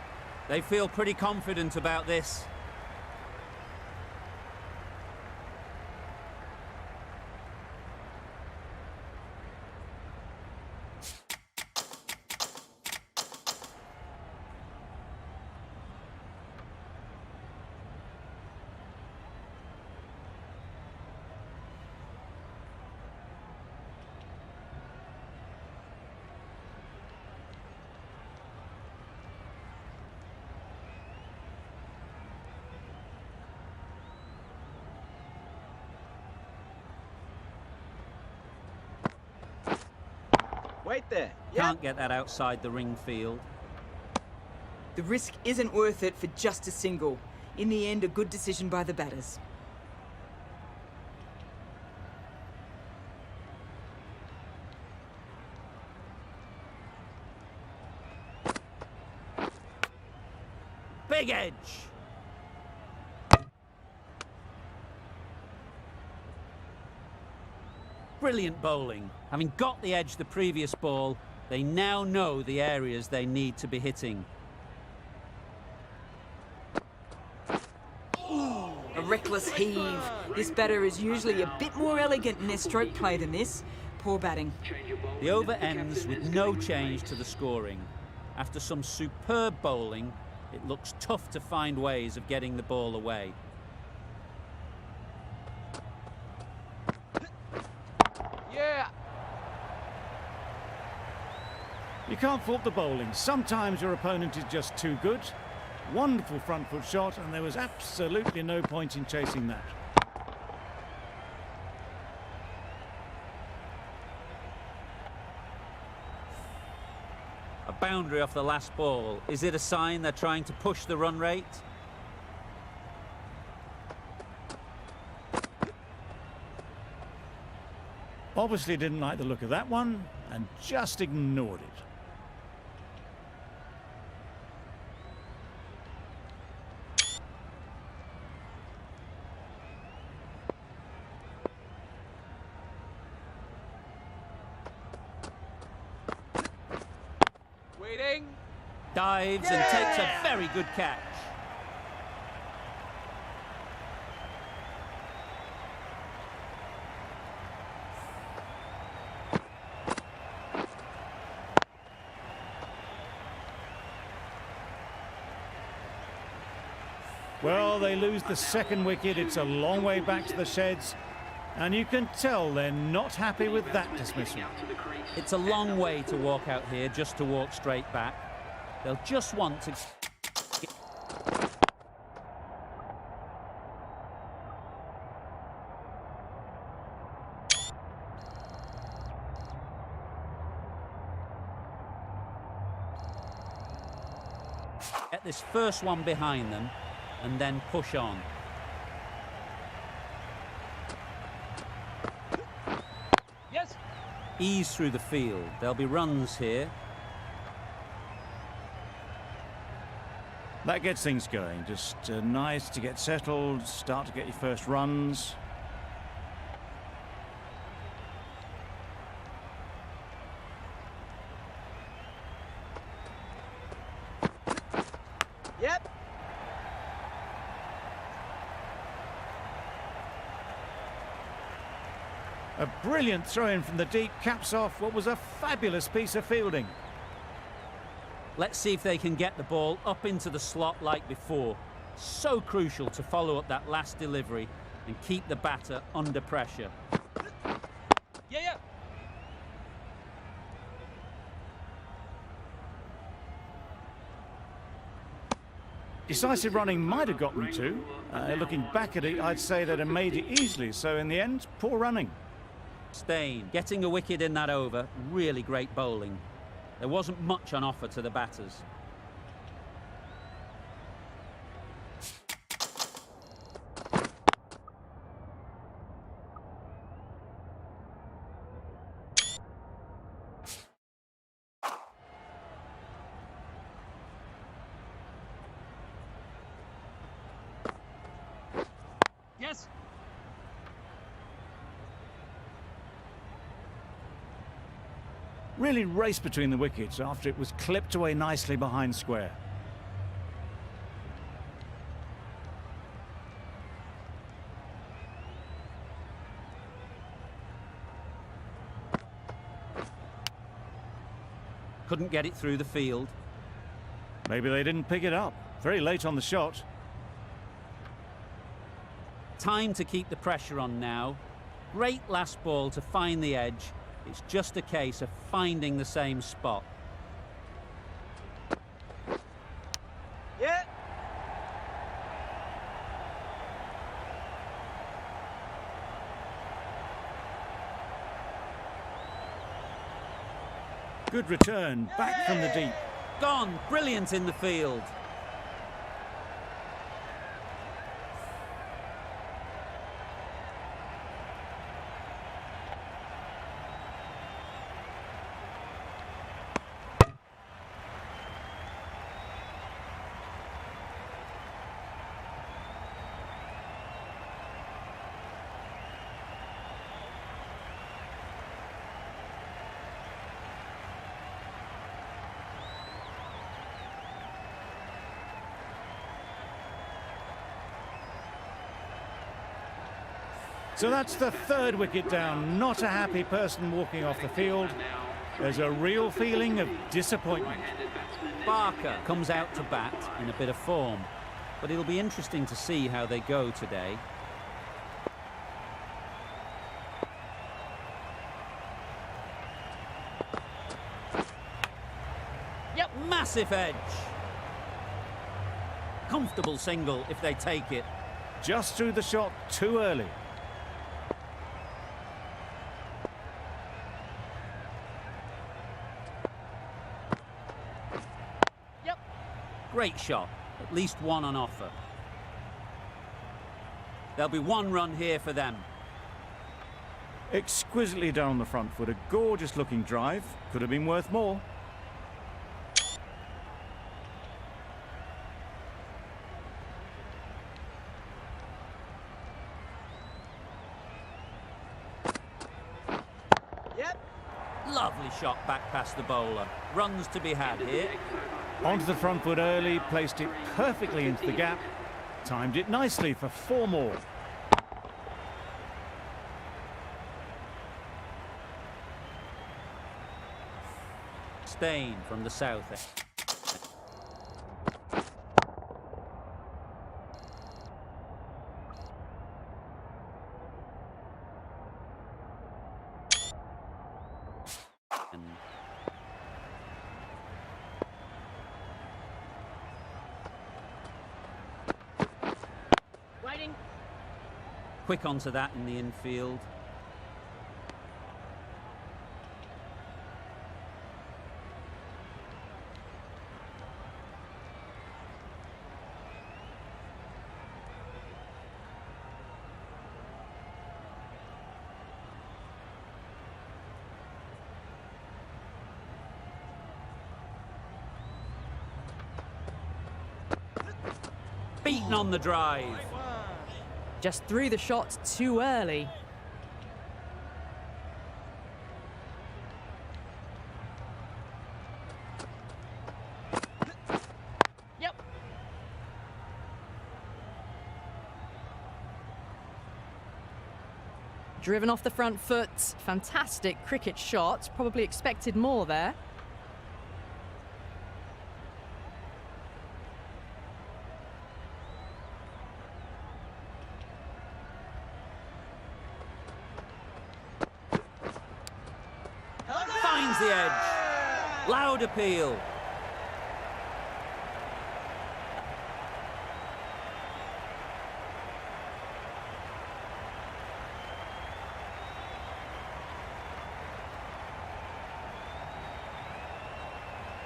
They feel pretty confident about this. Wait there. Can't get that outside the ring field. The risk isn't worth it for just a single. In the end, a good decision by the batters. Big edge. Brilliant bowling. Having got the edge the previous ball, they now know the areas they need to be hitting. A reckless heave. This batter is usually a bit more elegant in their stroke play than this. Poor batting. The over ends with no change to the scoring. After some superb bowling, it looks tough to find ways of getting the ball away. Yeah. You can't fault the bowling. Sometimes your opponent is just too good. Wonderful front foot shot, and there was absolutely no point in chasing that. A boundary off the last ball. Is it a sign they're trying to push the run rate? Obviously didn't like the look of that one and just ignored it. Waiting. Dives and takes a very good catch. Well, they lose the second wicket. It's a long way back to the sheds, and you can tell they're not happy with that dismissal. It's a long way to walk out here just to walk straight back. They'll just want to... get this first one behind them and then push on. Yes. Ease through the field. There'll be runs here. That gets things going. Just nice to get settled, start to get your first runs. Yep. A brilliant throw-in from the deep caps off what was a fabulous piece of fielding. Let's see if they can get the ball up into the slot like before. So crucial to follow up that last delivery and keep the batter under pressure. Yeah. Decisive running might have got them two. Looking back at it, I'd say they'd have made it easily. So in the end, poor running. Stain getting a wicket in that over. Really great bowling. There wasn't much on offer to the batters. Yes. Really raced between the wickets after it was clipped away nicely behind square. Couldn't get it through the field. Maybe they didn't pick it up. Very late on the shot. Time to keep the pressure on now. Great last ball to find the edge. It's just a case of finding the same spot. Yeah. Good return, back from the deep. Gone, brilliant in the field. So that's the third wicket down. Not a happy person walking off the field. There's a real feeling of disappointment. Barker comes out to bat in a bit of form, but it'll be interesting to see how they go today. Yep. Massive edge. Comfortable single if they take it. Just threw the shot too early. Great shot, at least one on offer. There'll be one run here for them. Exquisitely down the front foot, a gorgeous looking drive. Could have been worth more. Yep. Lovely shot back past the bowler. Runs to be had here. Onto the front foot early, placed it perfectly into the gap. Timed it nicely for 4 more. Stain from the south end. Waiting. Quick onto that in the infield. Beaten on the drive. Just threw the shot too early. Yep. Driven off the front foot. Fantastic cricket shot. Probably expected more there. Finds the edge. Loud appeal.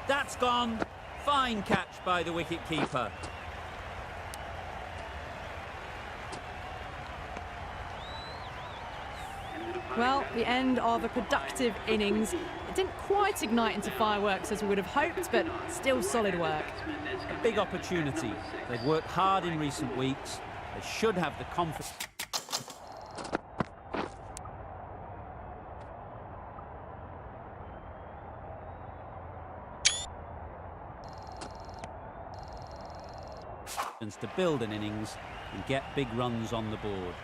That's gone. Fine catch by the wicket-keeper. Well, the end of a productive innings. It didn't quite ignite into fireworks as we would have hoped, but still solid work. A big opportunity. They've worked hard in recent weeks. They should have the confidence to build an innings and get big runs on the board.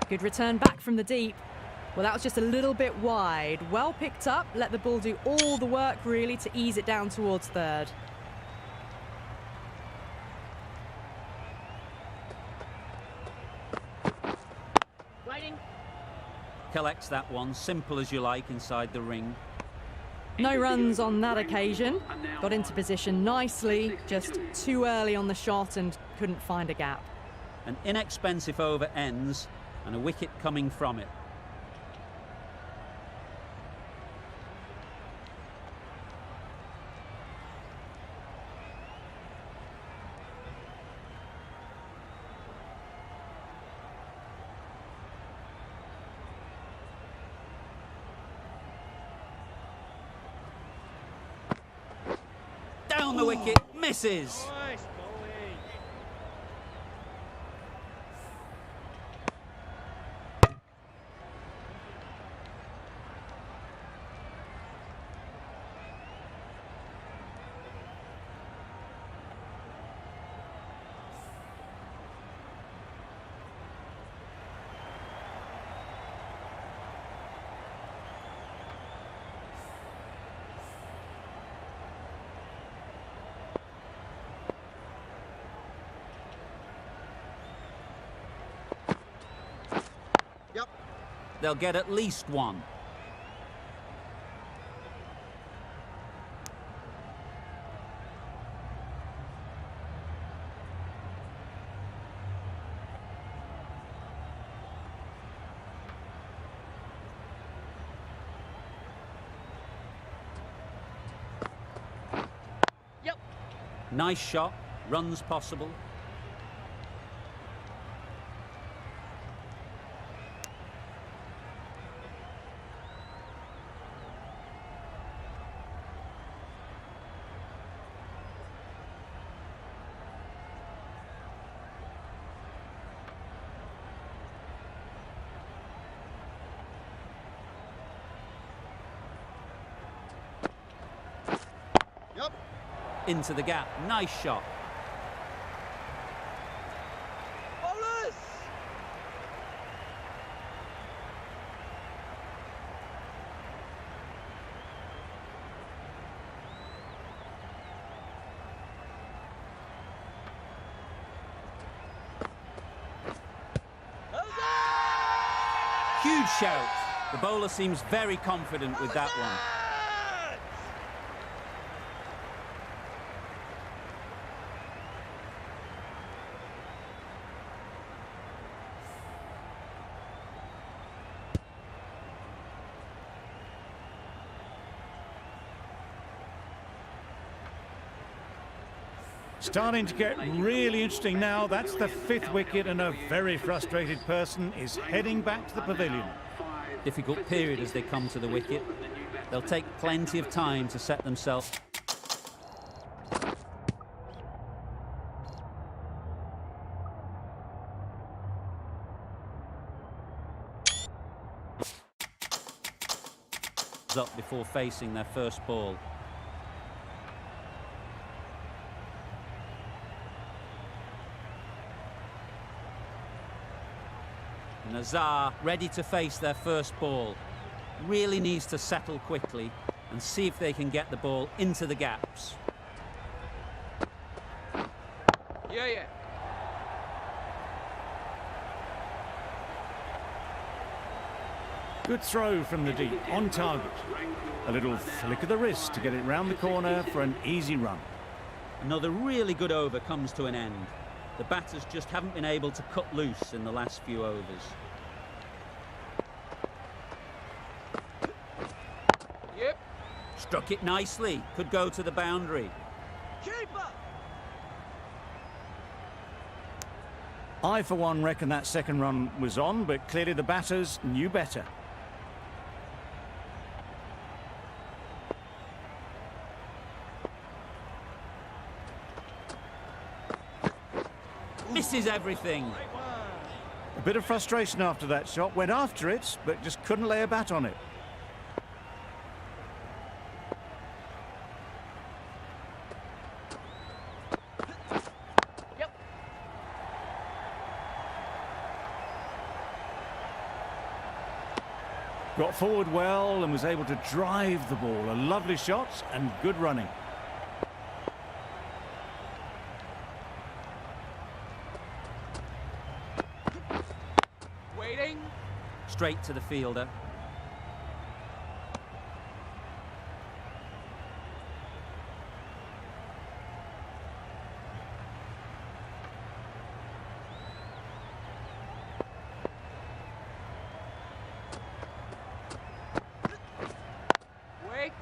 Good return back from the deep. Well, that was just a little bit wide. Well picked up, let the ball do all the work really to ease it down towards third. Waiting. Collects that one, simple as you like, inside the ring. No runs on that occasion. Got into position nicely, just too early on the shot and couldn't find a gap. An inexpensive over ends and a wicket coming from it. Down the wicket, misses. Nice, Bolly. They'll get at least one. Yep. Nice shot, runs possible. Into the gap, nice shot. Bowlers! Huge shout. The bowler seems very confident with that one. Starting to get really interesting now. That's the 5th wicket and a very frustrated person is heading back to the pavilion. Difficult period as they come to the wicket. They'll take plenty of time to set themselves. Up before facing their first ball. Nazar ready to face their first ball. Really needs to settle quickly and see if they can get the ball into the gaps. Yeah. Good throw from the deep, on target. A little flick of the wrist to get it round the corner for an easy run. Another really good over comes to an end. The batters just haven't been able to cut loose in the last few overs. Yep. Struck it nicely. Could go to the boundary. Keeper. I, for one, reckon that second run was on, but clearly the batters knew better. Misses everything. A bit of frustration after that shot. Went after it, but just couldn't lay a bat on it. Yep. Got forward well and was able to drive the ball. A lovely shot and good running. Waiting. Straight to the fielder. Wait.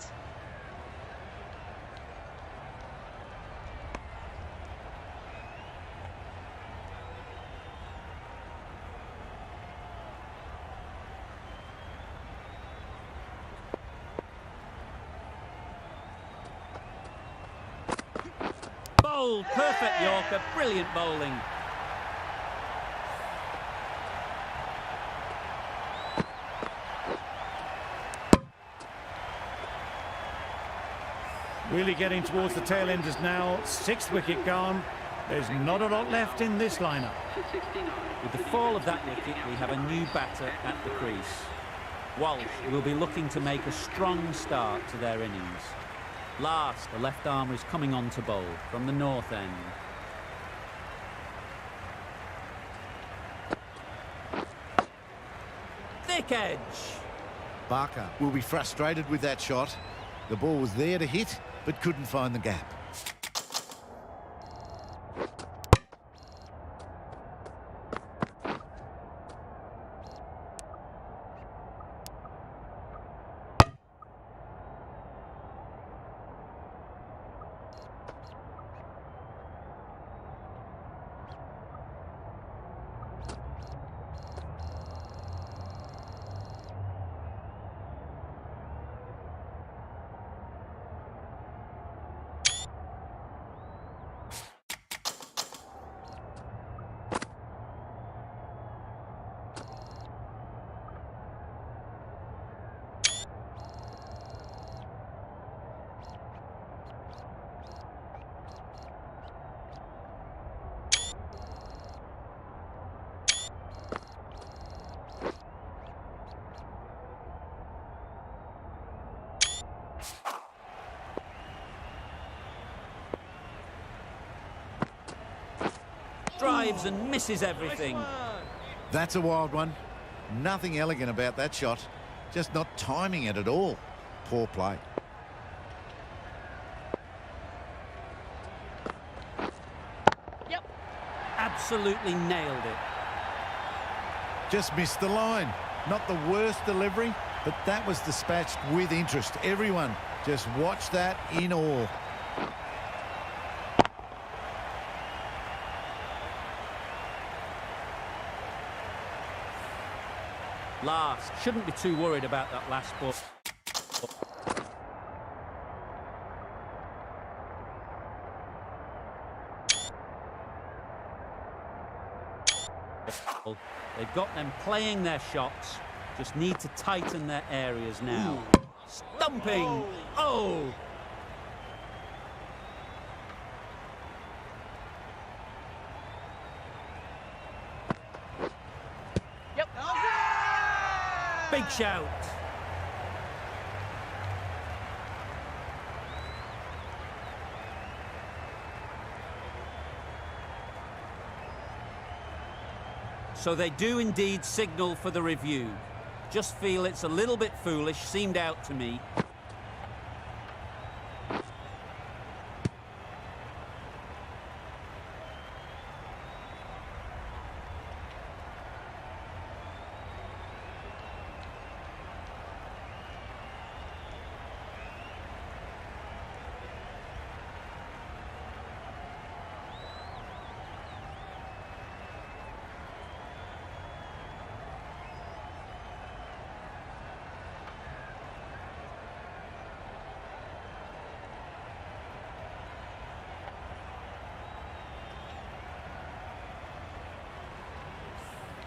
Bowled. Perfect Yorker. Brilliant bowling. Really getting towards the tail enders now. 6th wicket gone. There's not a lot left in this lineup. With the fall of that wicket, we have a new batter at the crease. Walsh will be looking to make a strong start to their innings. Last, the left armer is coming on to bowl from the north end. Thick edge. Barker will be frustrated with that shot. The ball was there to hit, but couldn't find the gap. Drives and misses everything. That's a wild one. Nothing elegant about that shot. Just not timing it at all. Poor play. Yep. Absolutely nailed it. Just missed the line. Not the worst delivery, but that was dispatched with interest. Everyone just watch that in awe. Last, shouldn't be too worried about that last ball. They've got them playing their shots, just need to tighten their areas now. Stumping! Oh! Yep. Big shout! So they do indeed signal for the review. Just feel it's a little bit foolish, seemed out to me.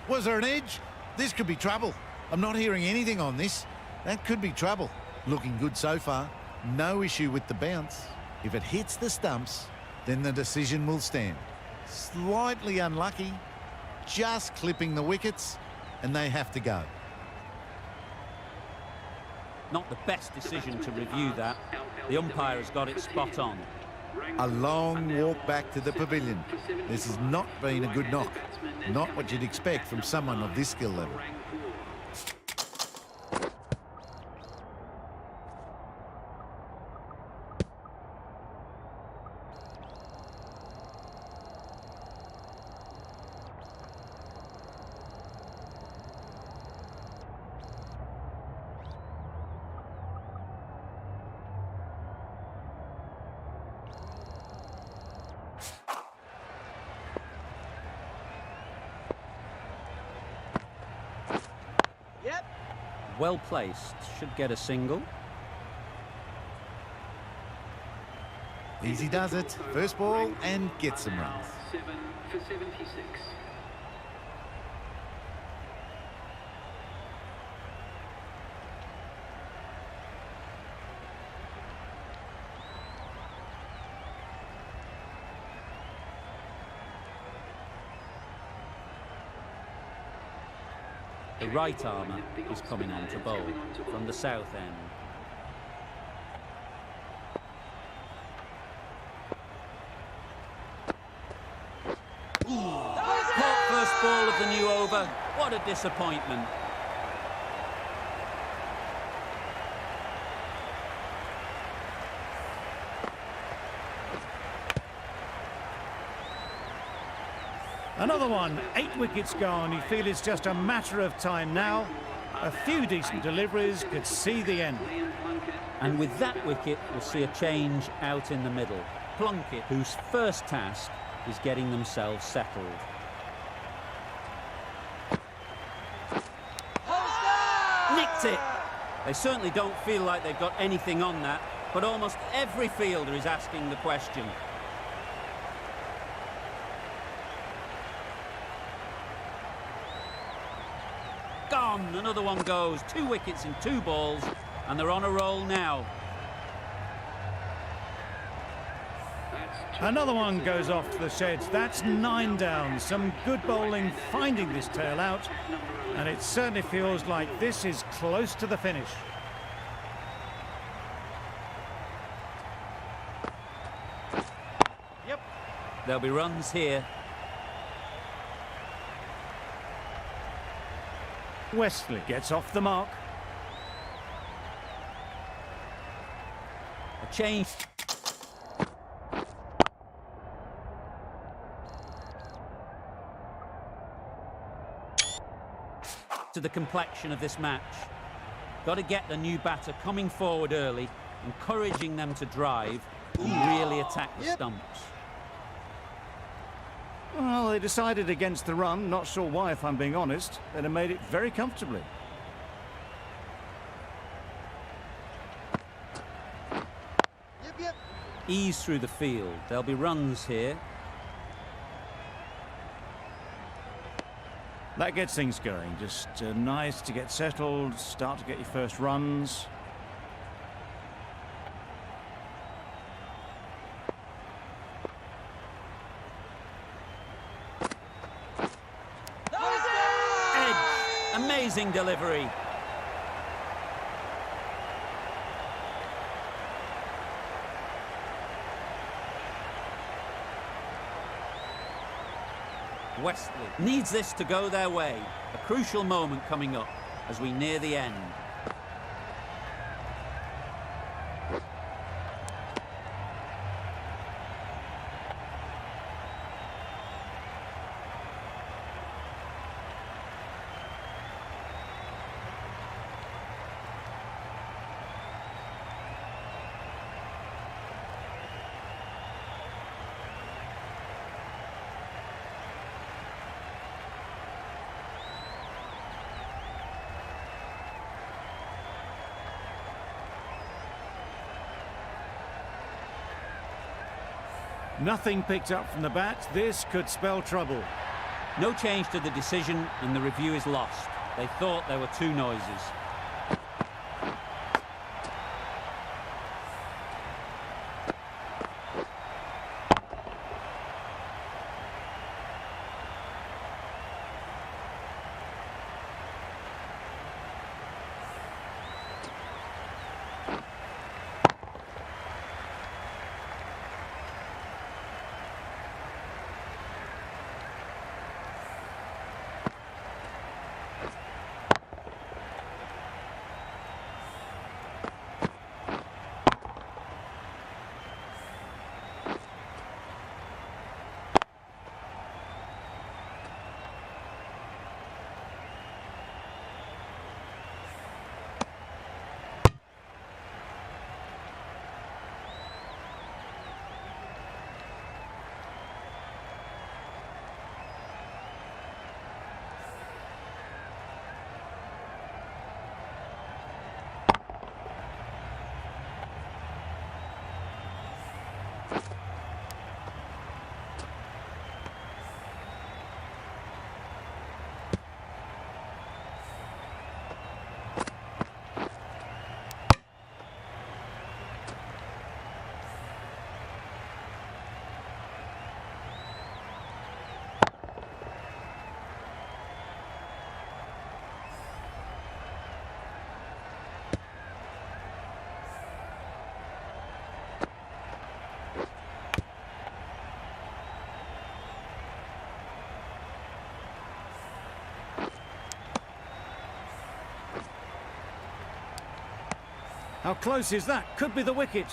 Was there an edge? This could be trouble. I'm not hearing anything on this. That could be trouble. Looking good so far. No issue with the bounce. If it hits the stumps, then the decision will stand. Slightly unlucky, just clipping the wickets, and they have to go. Not the best decision to review that. The umpire has got it spot on. A long walk back to the pavilion. This has not been a good knock. Not what you'd expect from someone of this skill level. Yep. Well placed, should get a single. Easy does it. First ball and gets some runs. 7 for 76. The right armour is coming on to bowl from the south end. Hot first ball of the new over. What a disappointment. Another one, 8 wickets gone. You feel it's just a matter of time now. A few decent deliveries could see the end. And with that wicket, we'll see a change out in the middle. Plunkett, whose first task is getting themselves settled. Nicked it! They certainly don't feel like they've got anything on that, but almost every fielder is asking the question. Gone! Another one goes. 2 wickets in 2 balls, and they're on a roll now. Another one goes off to the sheds. That's 9 down. Some good bowling finding this tail out, and it certainly feels like this is close to the finish. Yep. There'll be runs here. Wesley gets off the mark. A change. To the complexion of this match. Got to get the new batter coming forward early, encouraging them to drive and really attack the stumps. Well, they decided against the run. Not sure why, if I'm being honest. They'd have made it very comfortably. Yep. Ease through the field. There'll be runs here. That gets things going. Just nice to get settled, start to get your first runs. Amazing delivery. Wesley needs this to go their way. A crucial moment coming up as we near the end. Nothing picked up from the bat. This could spell trouble. No change to the decision, and the review is lost. They thought there were two noises. How close is that? Could be the wicket.